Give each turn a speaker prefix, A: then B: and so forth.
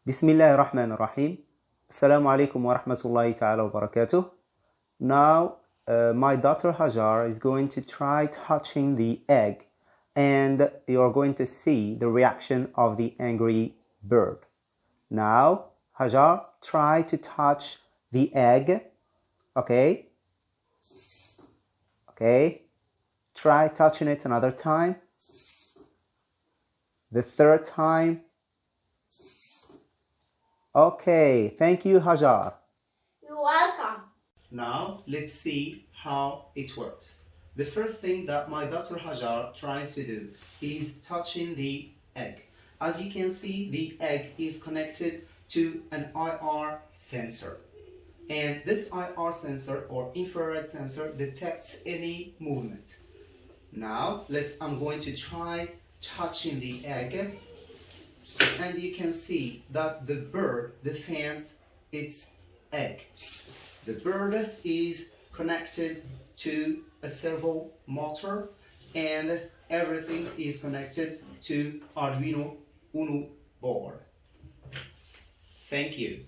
A: بسم الله الرحمن الرحيم. السلام عليكم ورحمة الله تعالى وبركاته. Now my daughter Hajar is going to try touching the egg and you're going to see the reaction of the angry bird. Now Hajar, try to touch the egg. Okay? Okay? Try touching it another time. The third time. Okay, thank you, Hajar.
B: You're welcome.
A: Now, let's see how it works. The first thing that my daughter Hajar tries to do is touching the egg. As you can see, the egg is connected to an IR sensor. And this IR sensor or infrared sensor detects any movement. Now, I'm going to try touching the egg. And you can see that the bird defends its egg. The bird is connected to a servo motor and everything is connected to Arduino Uno board. Thank you.